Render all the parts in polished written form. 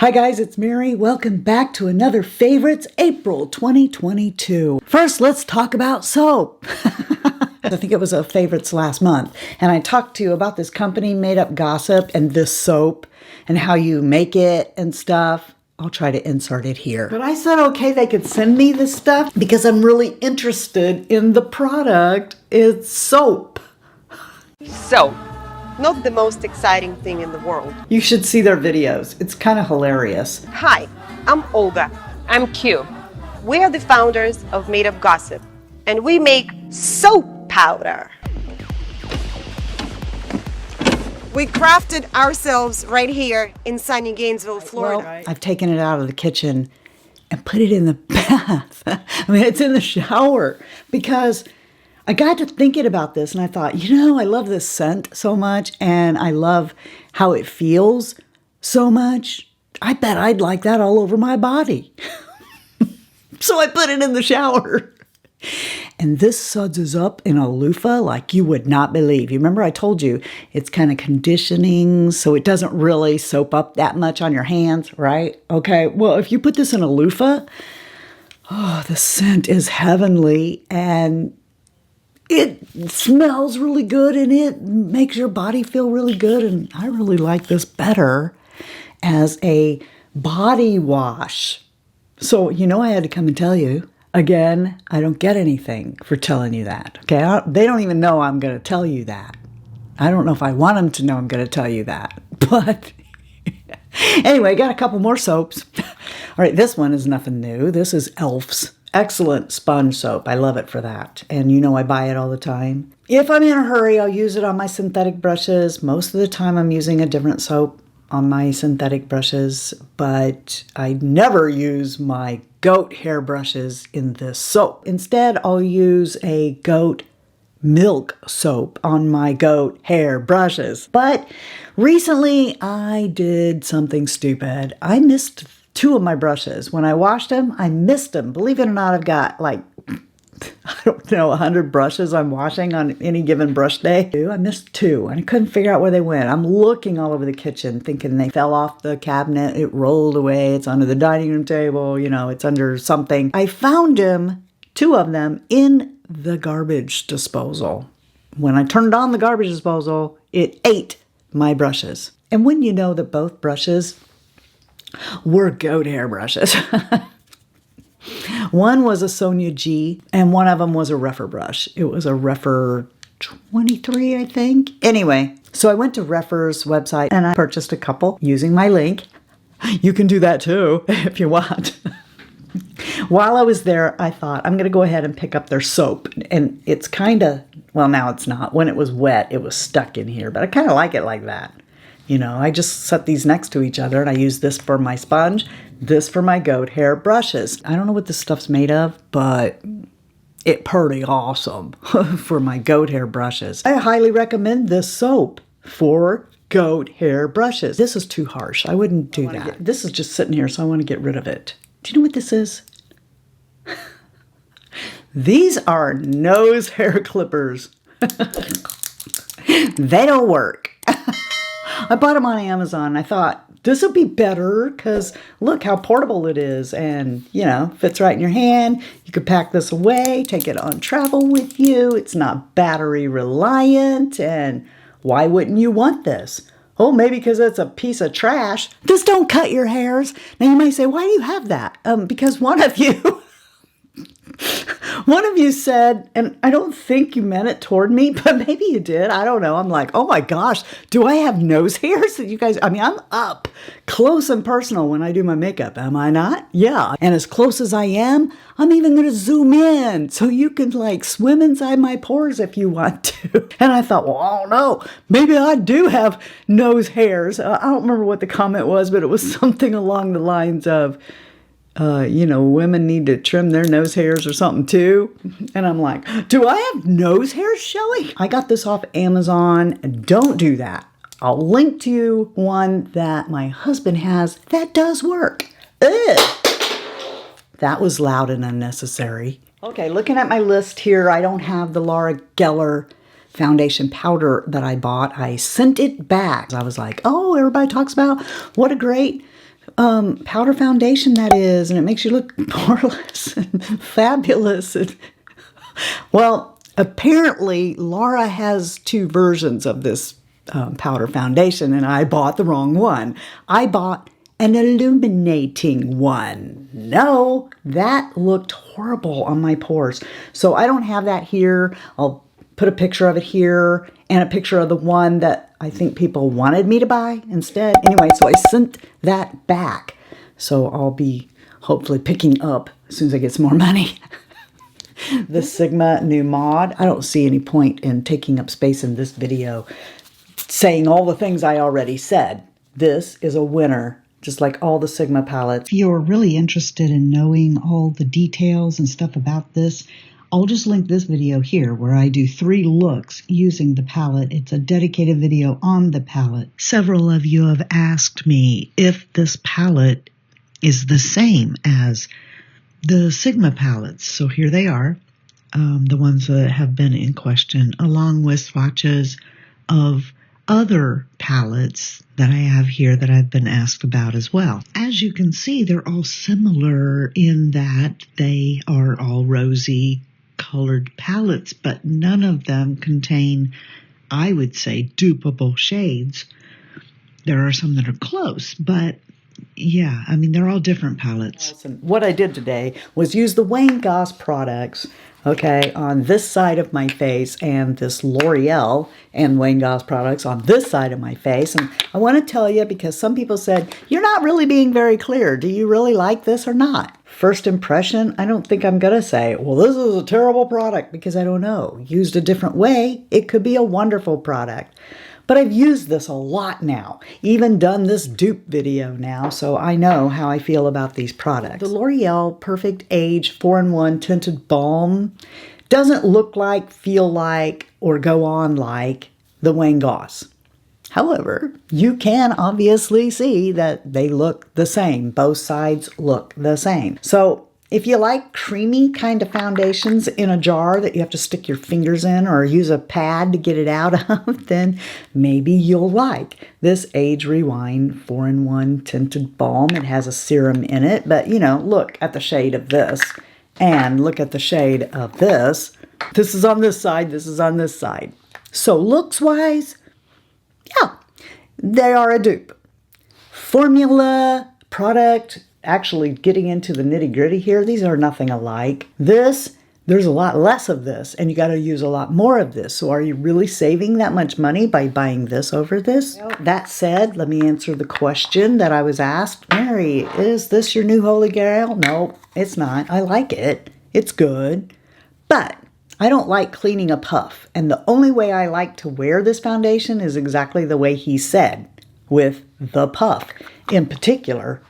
Hi guys, it's Mary. Welcome back to another Favorites April 2022. First, let's talk about soap. I think it was a Favorites last month, and I talked to you about this company, Made Up Gossip, and this soap, and how you make it and stuff. I'll try to insert it here. But I said, okay, they could send me this stuff because I'm really interested in the product. It's soap. Soap. Not the most exciting thing in the world. You should see their videos. It's kind of hilarious. Hi, I'm Olga. I'm Q. We are the founders of Made Up Gossip, and we make soap powder. We crafted ourselves right here in sunny Gainesville, Florida. Well, I've taken it out of the kitchen and put it in the bath. I mean, it's in the shower because I got to thinking about this and I thought, you know, I love this scent so much and I love how it feels so much. I bet I'd like that all over my body. So I put it in the shower. And this suds up in a loofah like you would not believe. You remember I told you it's kind of conditioning, so it doesn't really soap up that much on your hands, right? Okay, well, if you put this in a loofah, oh, the scent is heavenly and it smells really good and it makes your body feel really good. And I really like this better as a body wash. So, you know, I had to come and tell you. Again, I don't get anything for telling you that. Okay, they don't even know I'm going to tell you that. I don't know if I want them to know I'm going to tell you that. But anyway, got a couple more soaps. All right, this one is nothing new. This is e.l.f.'s excellent sponge soap. I love it for that. And you know I buy it all the time. If I'm in a hurry, I'll use it on my synthetic brushes. Most of the time I'm using a different soap on my synthetic brushes, but I never use my goat hair brushes in this soap. Instead, I'll use a goat milk soap on my goat hair brushes. But recently I did something stupid. I missed two of my brushes. When I washed them, I missed them. Believe it or not, I've got like, I don't know, 100 brushes I'm washing on any given brush day. I missed two and I couldn't figure out where they went. I'm looking all over the kitchen thinking they fell off the cabinet. It rolled away. It's under the dining room table. You know, it's under something. I found them, two of them, in the garbage disposal. When I turned on the garbage disposal, it ate my brushes. And wouldn't you know that both brushes were goat hair brushes. One was a Sonia G, and one of them was a rephr brush. It was a rephr 23, I think. Anyway, so I went to rephr's website and I purchased a couple using my link. You can do that too if you want. While I was there, I thought, I'm going to go ahead and pick up their soap. And it's kind of, well, now it's not. When it was wet, it was stuck in here, but I kind of like it like that. You know, I just set these next to each other and I use this for my sponge, this for my goat hair brushes. I don't know what this stuff's made of, but it's pretty awesome for my goat hair brushes. I highly recommend this soap for goat hair brushes. This is too harsh. I wouldn't do that. This is just sitting here, so I want to get rid of it. Do you know what this is? These are nose hair clippers. They don't work. I bought them on Amazon. I thought this would be better because look how portable it is and, you know, fits right in your hand. You could pack this away, take it on travel with you. It's not battery reliant. And why wouldn't you want this? Oh, maybe because it's a piece of trash. This don't cut your hairs. Now you might say, why do you have that? Because one of you said, and I don't think you meant it toward me, but maybe you did. I don't know. I'm like, oh my gosh, do I have nose hairs? You guys, I mean, I'm up close and personal when I do my makeup. Am I not? Yeah. And as close as I am, I'm even going to zoom in so you can like swim inside my pores if you want to. And I thought, well, I don't know. Maybe I do have nose hairs. I don't remember what the comment was, but it was something along the lines of, you know, women need to trim their nose hairs or something too. And I'm like, do I have nose hairs showing? I got this off Amazon. Don't do that. I'll link to you one that my husband has that does work. Ugh. That was loud and unnecessary. Okay, looking at my list here, I don't have the Laura Geller foundation powder that I bought. I sent it back. I was like, oh, everybody talks about what a great powder foundation that is, and it makes you look poreless and fabulous. And, well, apparently Laura has 2 versions of this powder foundation, and I bought the wrong one. I bought an illuminating one. No, that looked horrible on my pores. So I don't have that here. I'll put a picture of it here and a picture of the one that I think people wanted me to buy instead. Anyway, so I sent that back. So I'll be hopefully picking up as soon as I get some more money. The Sigma new mod. I don't see any point in taking up space in this video saying all the things I already said. This is a winner, just like all the Sigma palettes. If you're really interested in knowing all the details and stuff about this, I'll just link this video here where I do 3 looks using the palette. It's a dedicated video on the palette. Several of you have asked me if this palette is the same as the Sigma palettes. So here they are, the ones that have been in question, along with swatches of other palettes that I have here that I've been asked about as well. As you can see, they're all similar in that they are all rosy colored palettes, but none of them contain, I would say, dupeable shades. There are some that are close, but yeah, I mean, they're all different palettes. What I did today was use the Goss products, okay, on this side of my face, and this L'Oreal and Goss products on this side of my face. And I want to tell you, because some people said, you're not really being very clear. Do you really like this or not? First impression, I don't think I'm going to say, well, this is a terrible product, because I don't know. Used a different way, it could be a wonderful product. But I've used this a lot now, even done this dupe video now, so I know how I feel about these products. The L'Oreal Perfect Age 4-in-1 Tinted Balm doesn't look like, feel like, or go on like the Goss. However, you can obviously see that they look the same. Both sides look the same. So if you like creamy kind of foundations in a jar that you have to stick your fingers in or use a pad to get it out of, then maybe you'll like this Age Rewind 4-in-1 Tinted Balm. It has a serum in it, but you know, look at the shade of this and look at the shade of this. This is on this side, this is on this side. So looks-wise, yeah, they are a dupe. Formula, product, actually getting into the nitty-gritty here, these are nothing alike. This, there's a lot less of this, and you got to use a lot more of this. So are you really saving that much money by buying this over this? Well, that said, let me answer the question that I was asked. Mary, is this your new holy grail? No, it's not. I like it. It's good. But I don't like cleaning a puff. And the only way I like to wear this foundation is exactly the way he said, with the puff. In particular,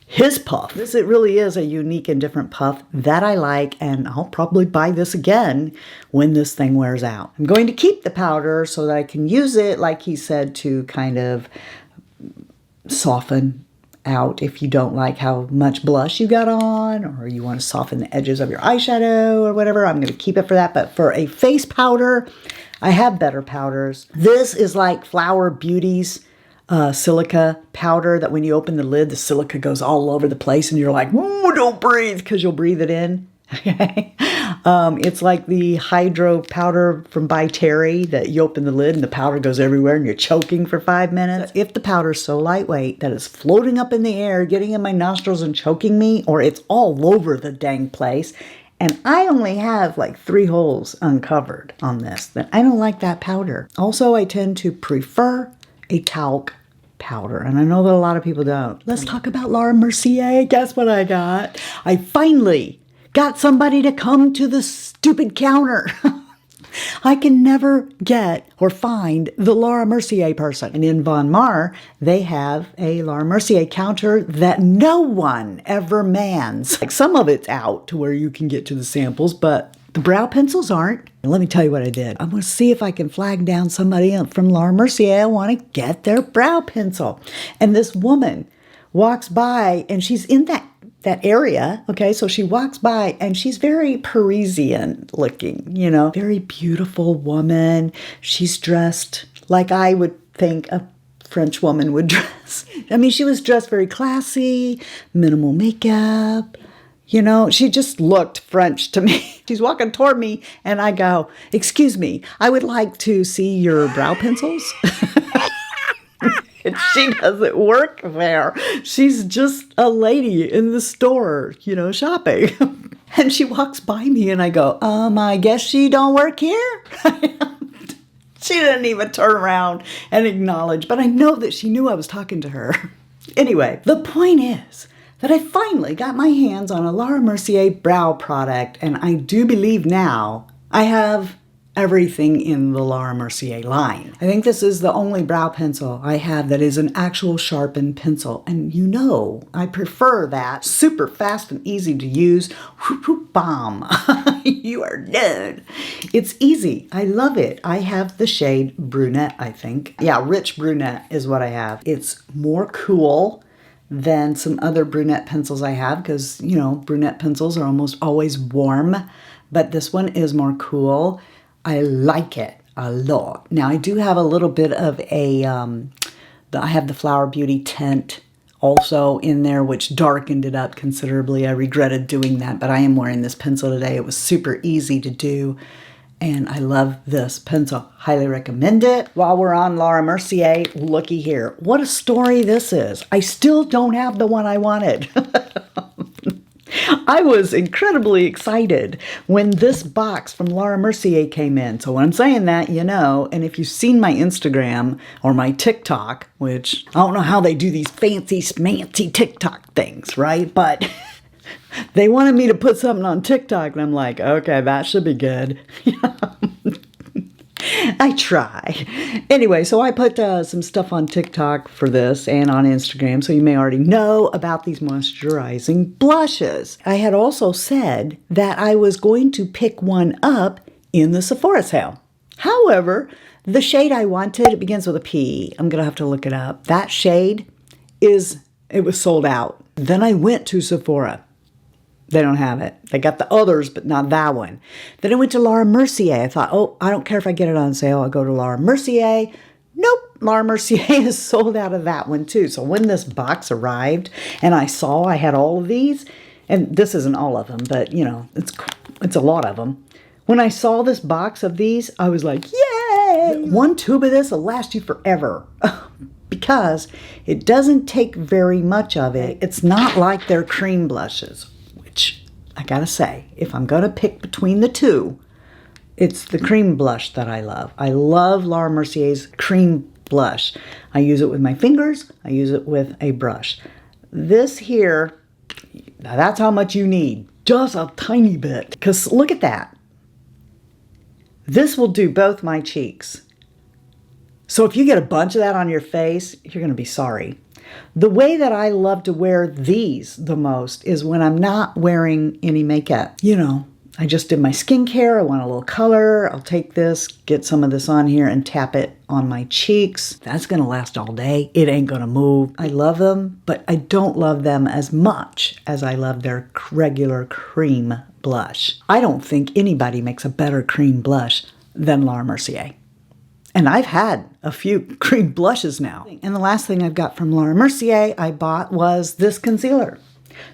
his puff. This, it really is a unique and different puff that I like, and I'll probably buy this again when this thing wears out. I'm going to keep the powder so that I can use it, like he said, to kind of soften out if you don't like how much blush you got on, or you want to soften the edges of your eyeshadow or whatever. I'm going to keep it for that. But for a face powder, I have better powders. This is like Flower Beauty's silica powder that when you open the lid, the silica goes all over the place and you're like, "Ooh, don't breathe," because you'll breathe it in. Okay. It's like the hydro powder from By Terry that you open the lid and the powder goes everywhere and you're choking for 5 minutes. If the powder's so lightweight that it's floating up in the air, getting in my nostrils and choking me, or it's all over the dang place, and I only have like 3 holes uncovered on this, then I don't like that powder. Also, I tend to prefer a talc powder, and I know that a lot of people don't. Let's talk about Laura Mercier. Guess what I got? I finally got somebody to come to the stupid counter. I can never get or find the Laura Mercier person. And in Von Mar, they have a Laura Mercier counter that no one ever mans. Like, some of it's out to where you can get to the samples, but the brow pencils aren't. And let me tell you what I did. I'm going to see if I can flag down somebody from Laura Mercier. I want to get their brow pencil. And this woman walks by, and she's in that area, okay? So she walks by, and she's very Parisian looking, you know, very beautiful woman. She's dressed like I would think a French woman would dress. I mean, she was dressed very classy, minimal makeup. You know, she just looked French to me. She's walking toward me and I go, "Excuse me, I would like to see your brow pencils." And she doesn't work there. She's just a lady in the store, you know, shopping. And she walks by me and I go, I guess she don't work here? She didn't even turn around and acknowledge, but I know that she knew I was talking to her. Anyway, the point is that I finally got my hands on a Laura Mercier brow product, and I do believe now I have everything in the Laura Mercier line. I think this is the only brow pencil I have that is an actual sharpened pencil, and you know I prefer that. Super fast and easy to use. Whoop, whoop, Balm. You are done. It's easy. I love it. I have the shade Brunette, I think. Yeah, Rich Brunette is what I have. It's more cool than some other brunette pencils I have because, you know, brunette pencils are almost always warm, but this one is more cool. I like it a lot. Now I do have a little bit of a, I have the Flower Beauty tint also in there, which darkened it up considerably. I regretted doing that, but I am wearing this pencil today. It was super easy to do. And I love this pencil. Highly recommend it. While we're on Laura Mercier, looky here. What a story this is. I still don't have the one I wanted. I was incredibly excited when this box from Laura Mercier came in. So when I'm saying that, you know, and if you've seen my Instagram or my TikTok, which I don't know how they do these fancy smancy TikTok things, right? But they wanted me to put something on TikTok, and I'm like, okay, that should be good. I try. Anyway, so I put some stuff on TikTok for this and on Instagram, so you may already know about these moisturizing blushes. I had also said that I was going to pick one up in the Sephora sale. However, the shade I wanted, it begins with a P. I'm going to have to look it up. That shade it was sold out. Then I went to Sephora. They don't have it. They got the others, but not that one. Then I went to Laura Mercier. I thought, oh, I don't care if I get it on sale. I'll go to Laura Mercier. Nope, Laura Mercier is sold out of that one too. So when this box arrived and I saw I had all of these, and this isn't all of them, but you know, it's a lot of them. When I saw this box of these, I was like, yay! One tube of this will last you forever. Because it doesn't take very much of it. It's not like their cream blushes. I gotta say, if I'm gonna pick between the two, it's the cream blush that I love. I love Laura Mercier's cream blush. I use it with my fingers. I use it with a brush. This here, now that's how much you need. Just a tiny bit. Because look at that. This will do both my cheeks. So if you get a bunch of that on your face, you're gonna be sorry. The way that I love to wear these the most is when I'm not wearing any makeup. You know, I just did my skincare. I want a little color. I'll take this, get some of this on here and tap it on my cheeks. That's going to last all day. It ain't going to move. I love them, but I don't love them as much as I love their regular cream blush. I don't think anybody makes a better cream blush than Laura Mercier. And I've had a few cream blushes now. And the last thing I've got from Laura Mercier I bought was this concealer.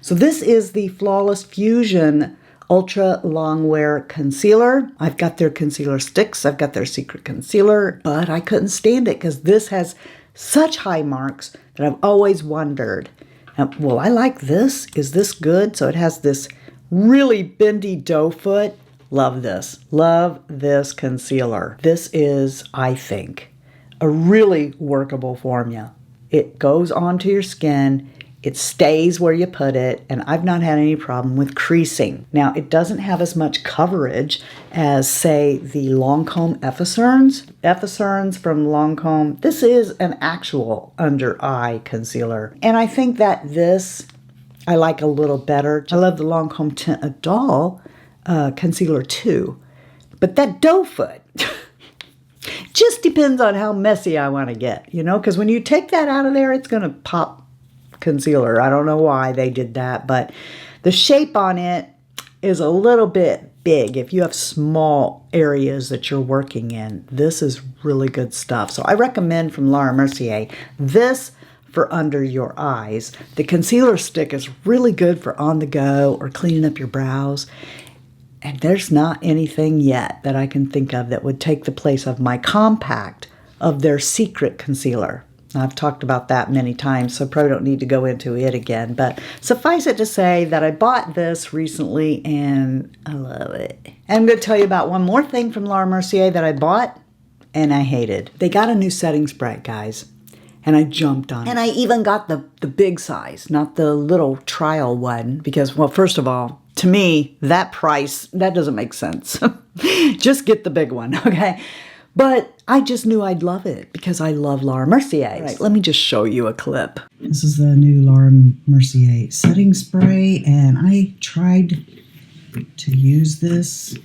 So this is the Flawless Fusion Ultra Long Wear Concealer. I've got their concealer sticks. I've got their secret concealer, but I couldn't stand it because this has such high marks that I've always wondered, well, I like this. Is this good? So it has this really bendy doe foot. Love this. Love this concealer. This is, I think, a really workable formula. It goes onto your skin. It stays where you put it, and I've not had any problem with creasing. Now, it doesn't have as much coverage as, say, the Lancome Efficerns from Lancome. This is an actual under-eye concealer, and I think that this I like a little better. I love the Lancome Tint Idole concealer too, but that doe foot just depends on how messy I want to get, you know, because when you take that out of there, it's going to pop concealer. I don't know why they did that, but the shape on it is a little bit big, if you have small areas that you're working in, this is really good stuff. So I recommend from Laura Mercier this for under your eyes. The concealer stick is really good for on the go or cleaning up your brows. And there's not anything yet that I can think of that would take the place of my compact of their secret concealer. I've talked about that many times, so I probably don't need to go into it again. But suffice it to say that I bought this recently and I love it. And I'm going to tell you about one more thing from Laura Mercier that I bought and I hated. They got a new setting spray, guys. And I jumped on it. And I even got the big size, not the little trial one. Because, well, first of all, to me, that price, that doesn't make sense. Just get the big one, okay? But I just knew I'd love it because I love Laura Mercier. Right, let me just show you a clip. This is the new Laura Mercier setting spray, and I tried to use this.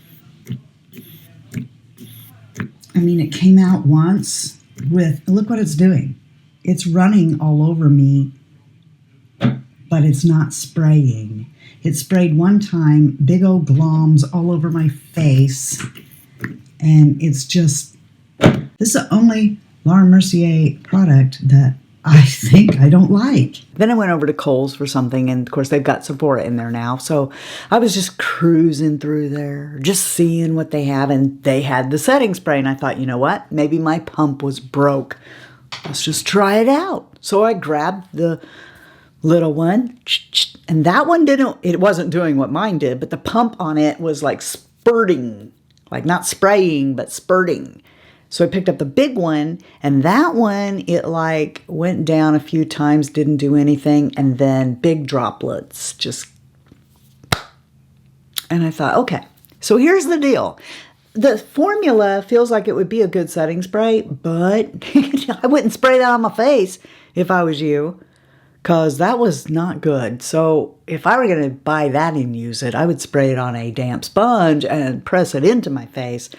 I mean, it came out once with, look what it's doing. It's running all over me, but it's not spraying. It sprayed one time, big old gloms all over my face, and it's just, this is the only Laura Mercier product that I think I don't like. Then I went over to Kohl's for something, and of course they've got Sephora in there now. So I was just cruising through there, just seeing what they have, and they had the setting spray. And I thought, you know what? Maybe my pump was broke. Let's just try it out. So I grabbed the little one, and that one it wasn't doing what mine did, but the pump on it was like spurting, like not spraying, but spurting. So I picked up the big one, and that one, it like went down a few times, didn't do anything, and then big droplets just. And I thought, okay, so here's the deal. The formula feels like it would be a good setting spray, but I wouldn't spray that on my face if I was you, because that was not good. So if I were going to buy that and use it, I would spray it on a damp sponge and press it into my face.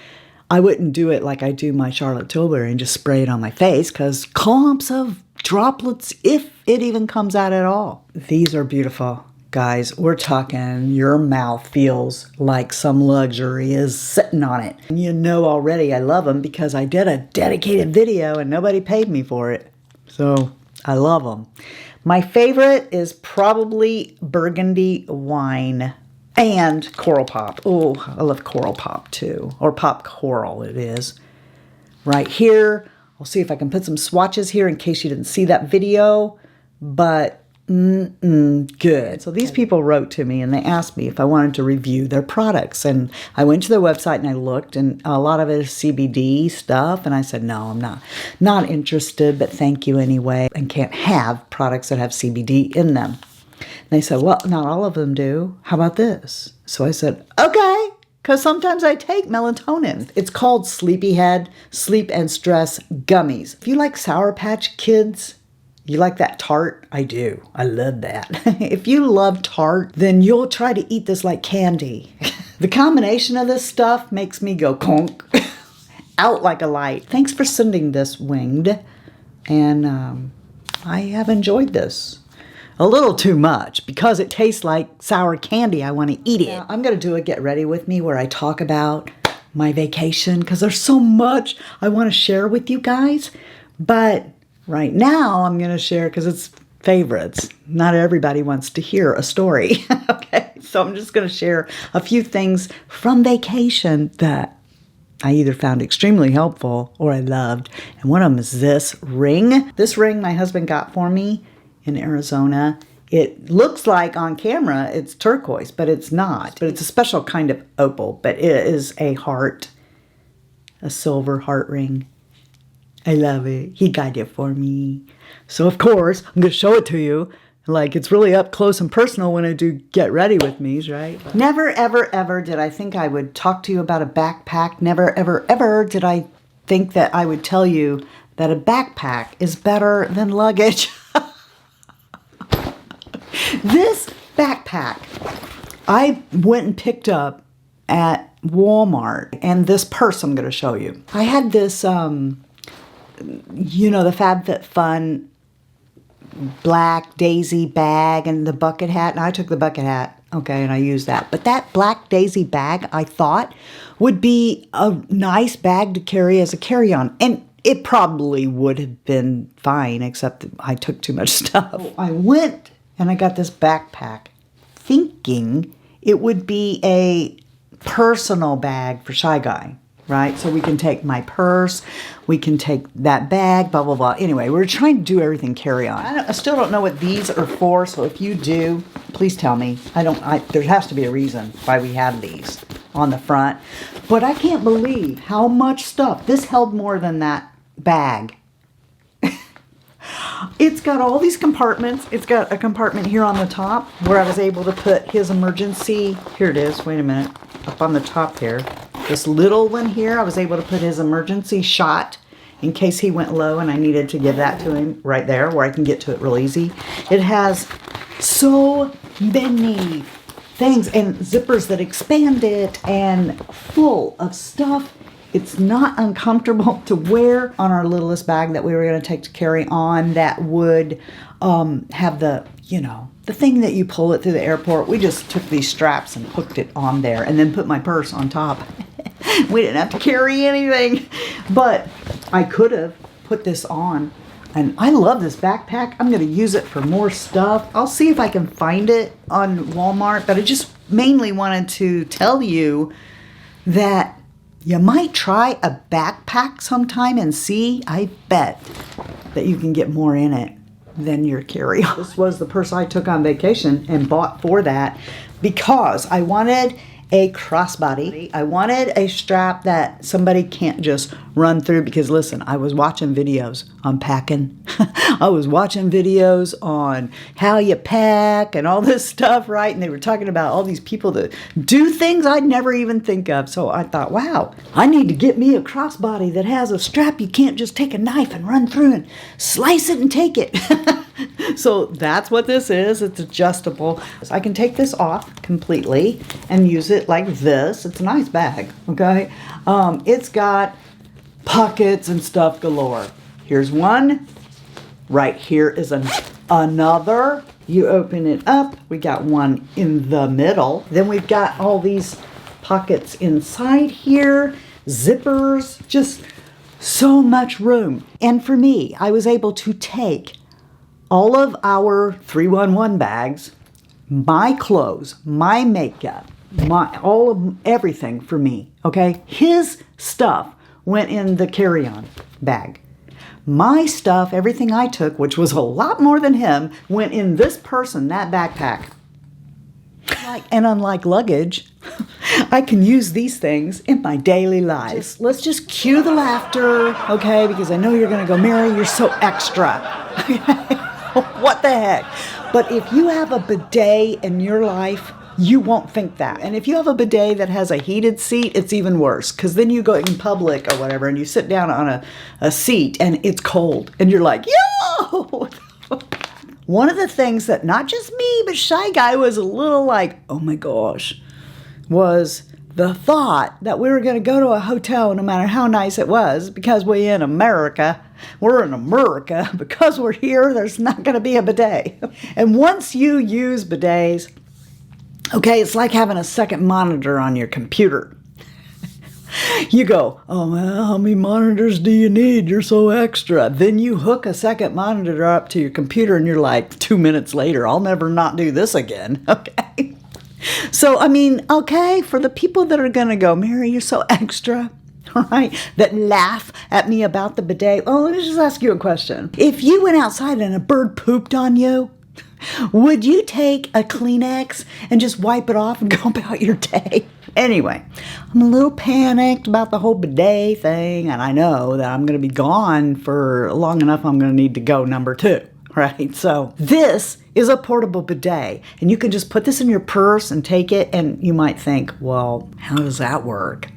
I wouldn't do it like I do my Charlotte Tilbury and just spray it on my face, because clumps of droplets, if it even comes out at all. These are beautiful. Guys, we're talking your mouth feels like some luxury is sitting on it. And you know already I love them because I did a dedicated video and nobody paid me for it. So I love them. My favorite is probably Burgundy Wine. And Coral Pop. Oh, I love Coral Pop too. Or Pop Coral it is. Right here. I'll see if I can put some swatches here in case you didn't see that video. But, good. So these people wrote to me and they asked me if I wanted to review their products. And I went to their website and I looked, and a lot of it is CBD stuff. And I said, no, I'm not interested, but thank you anyway. And can't have products that have CBD in them. They said, well, not all of them do. How about this? So I said, okay, because sometimes I take melatonin. It's called Sleepyhead Sleep and Stress Gummies. If you like Sour Patch Kids, you like that tart? I do. I love that. If you love tart, then you'll try to eat this like candy. The combination of this stuff makes me go conk, out like a light. Thanks for sending this, Winged. And I have enjoyed this. A little too much because it tastes like sour candy. I want to eat it. Yeah, I'm going to do a Get Ready With Me where I talk about my vacation because there's so much I want to share with you guys. But right now I'm going to share because it's favorites. Not everybody wants to hear a story. Okay, so I'm just going to share a few things from vacation that I either found extremely helpful or I loved. And one of them is this ring. This ring my husband got for me in Arizona. It looks like on camera it's turquoise, but it's not. But it's a special kind of opal, but it is a heart, a silver heart ring. I love it. He got it for me. So of course, I'm going to show it to you. Like, it's really up close and personal when I do Get Ready With Me's, right? Never, ever, ever did I think I would talk to you about a backpack. Never, ever, ever did I think that I would tell you that a backpack is better than luggage. This backpack I went and picked up at Walmart, and this purse I'm going to show you. I had this, you know, the FabFitFun black daisy bag and the bucket hat. And I took the bucket hat, okay, and I used that. But that black daisy bag, I thought, would be a nice bag to carry as a carry-on. And it probably would have been fine, except that I took too much stuff. I went and I got this backpack thinking it would be a personal bag for Shy Guy, right? So we can take my purse, we can take that bag, blah, blah, blah. Anyway, we're trying to do everything carry-on. I still don't know what these are for, so if you do, please tell me. There has to be a reason why we have these on the front. But I can't believe how much stuff. This held more than that bag. It's got all these compartments. It's got a compartment here on the top where I was able to put his emergency. Here it is. Wait a minute. Up on the top here. This little one here, I was able to put his emergency shot in case he went low and I needed to give that to him right there where I can get to it real easy. It has so many things and zippers that expand it and full of stuff. It's not uncomfortable to wear on our littlest bag that we were going to take to carry on that would have the, you know, the thing that you pull it through the airport. We just took these straps and hooked it on there and then put my purse on top. We didn't have to carry anything, but I could have put this on. And I love this backpack. I'm going to use it for more stuff. I'll see if I can find it on Walmart, but I just mainly wanted to tell you that you might try a backpack sometime and see. I bet that you can get more in it than your carry-on. This was the purse I took on vacation and bought for that because I wanted a crossbody. I wanted a strap that somebody can't just run through because listen, I was watching videos on packing. I was watching videos on how you pack and all this stuff, right? And they were talking about all these people that do things I'd never even think of. So I thought, wow, I need to get me a crossbody that has a strap you can't just take a knife and run through and slice it and take it. So that's what this is. It's adjustable. I can take this off completely and use it like this. It's a nice bag, okay? It's got pockets and stuff galore. Here's one. Right here is another. You open it up. We got one in the middle. Then we've got all these pockets inside here. Zippers. Just so much room. And for me, I was able to take all of our 311 bags, my clothes, my makeup, everything for me, okay? His stuff went in the carry-on bag. My stuff, everything I took, which was a lot more than him, went in this person, that backpack. And unlike luggage, I can use these things in my daily life. Let's just cue the laughter, okay? Because I know you're going to go, Mary, you're so extra. What the heck? But if you have a bidet in your life, you won't think that. And if you have a bidet that has a heated seat, it's even worse. Because then you go in public or whatever and you sit down on a seat and it's cold. And you're like, yo! One of the things that not just me, but Shy Guy was a little like, oh my gosh, was the thought that we were going to go to a hotel no matter how nice it was because we're in America. Because we're here, there's not going to be a bidet. And once you use bidets, okay, it's like having a second monitor on your computer. You go, oh, well, how many monitors do you need? You're so extra. Then you hook a second monitor up to your computer and you're like, 2 minutes later, I'll never not do this again, okay? So, I mean, okay, for the people that are going to go, Mary, you're so extra, all right, that laugh at me about the bidet. Oh, let me just ask you a question. If you went outside and a bird pooped on you, would you take a Kleenex and just wipe it off and go about your day? Anyway, I'm a little panicked about the whole bidet thing, and I know that I'm going to be gone for long enough. I'm going to need to go number 2, right? So this is a portable bidet, and you can just put this in your purse and take it, and you might think, well, how does that work?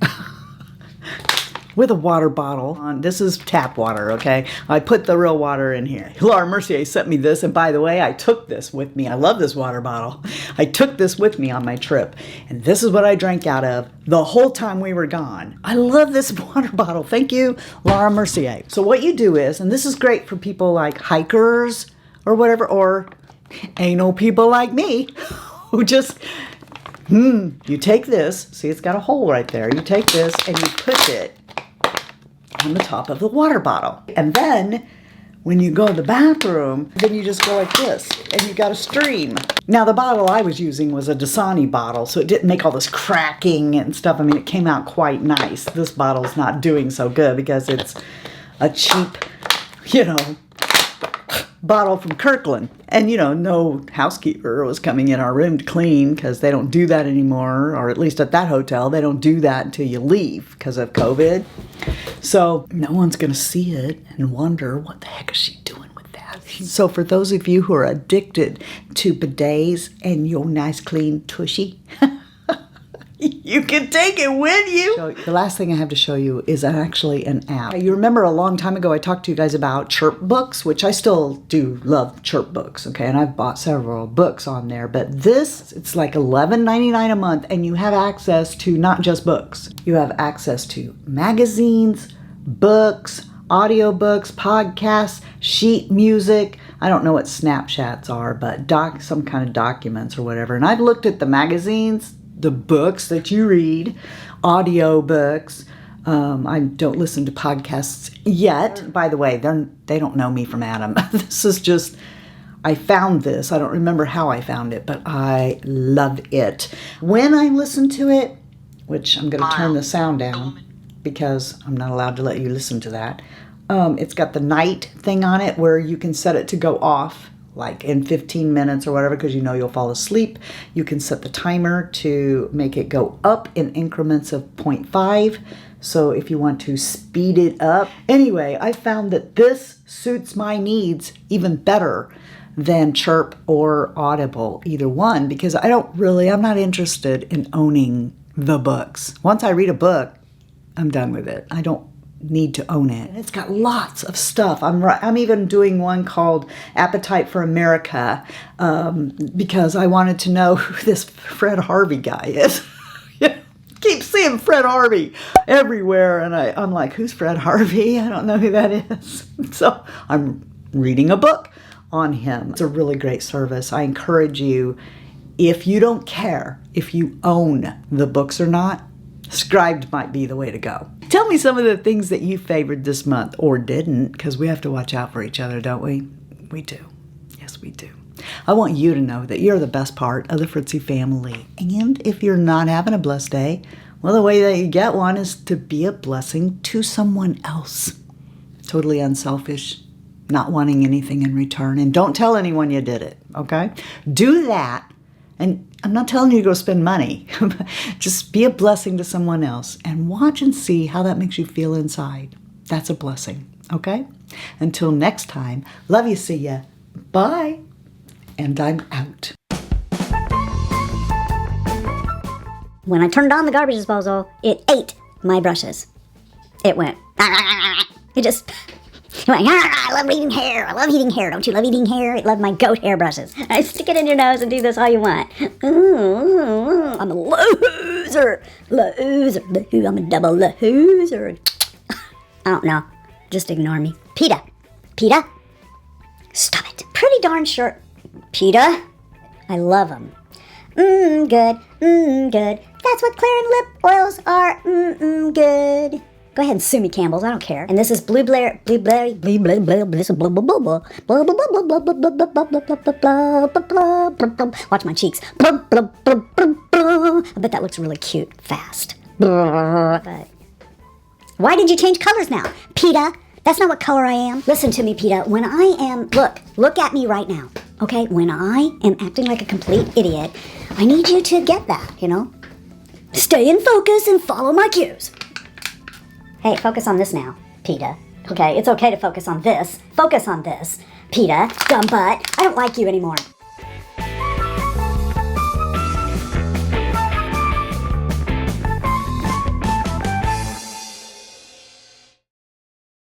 With a water bottle. This is tap water, okay? I put the real water in here. Laura Mercier sent me this, and by the way, I took this with me. I love this water bottle. I took this with me on my trip, and this is what I drank out of the whole time we were gone. I love this water bottle. Thank you, Laura Mercier. So what you do is, and this is great for people like hikers, or whatever, or anal people like me who just, you take this, see it's got a hole right there, you take this and you put it on the top of the water bottle. And then when you go to the bathroom, then you just go like this and you got a stream. Now the bottle I was using was a Dasani bottle, so it didn't make all this cracking and stuff. I mean, it came out quite nice. This bottle's not doing so good because it's a cheap, bottle from Kirkland. And, no housekeeper was coming in our room to clean because they don't do that anymore, or at least at that hotel, they don't do that until you leave because of COVID. So no one's going to see it and wonder, what the heck is she doing with that? So for those of you who are addicted to bidets and your nice clean tushy, you can take it with you. The last thing I have to show you is actually an app. You remember a long time ago I talked to you guys about chirp books, which I still do love chirp books, okay? And I've bought several books on there, but this, it's like $11.99 a month, and you have access to not just books. You have access to magazines, books, audiobooks, podcasts, sheet music. I don't know what Snapchats are, but some kind of documents or whatever. And I've looked at the magazines, the books that you read, audio books. I don't listen to podcasts yet. By the way, they don't know me from Adam. This is just, I found this. I don't remember how I found it, but I loved it. When I listen to it, which I'm going to turn the sound down because I'm not allowed to let you listen to that. It's got the night thing on it where you can set it to go off like in 15 minutes or whatever, because you'll fall asleep. You can set the timer to make it go up in increments of 0.5. So if you want to speed it up. Anyway, I found that this suits my needs even better than Chirp or Audible, either one, because I'm not interested in owning the books. Once I read a book, I'm done with it. I don't need to own it. It's got lots of stuff. I'm even doing one called Appetite for America because I wanted to know who this Fred Harvey guy is. Keep seeing Fred Harvey everywhere, and I'm like, who's Fred Harvey? I don't know who that is. So I'm reading a book on him. It's a really great service. I encourage you, if you don't care if you own the books or not, Scribd might be the way to go. Tell me some of the things that you favored this month, or didn't, because we have to watch out for each other, don't we? We do. Yes, we do. I want you to know that you're the best part of the Fritzy family. And if you're not having a blessed day, well, the way that you get one is to be a blessing to someone else. Totally unselfish, not wanting anything in return. And don't tell anyone you did it, okay? Do that. And I'm not telling you to go spend money. Just be a blessing to someone else and watch and see how that makes you feel inside. That's a blessing, okay? Until next time, love you, see ya. Bye. And I'm out. When I turned on the garbage disposal, it ate my brushes. It went, it just... I love eating hair. I love eating hair. Don't you love eating hair? I love my goat hair brushes. I stick it in your nose and do this all you want. I'm a loser. I'm a double loser. I don't know. Just ignore me. PETA. Stop it. Pretty darn sure. PETA. I love them. Good. Good. That's what Clarins lip oils are. Good. Go ahead and sue me, Campbell's. I don't care. And this is Blueberry. This is watch my cheeks. I bet that looks really cute. Fast. But why did you change colors now, PETA? That's not what color I am. Listen to me, PETA. When I am, look at me right now. Okay, when I am acting like a complete idiot, I need you to get that. Stay in focus and follow my cues. Hey, focus on this now, PETA. Okay, it's okay to focus on this. Focus on this, PETA. Dumb butt. I don't like you anymore.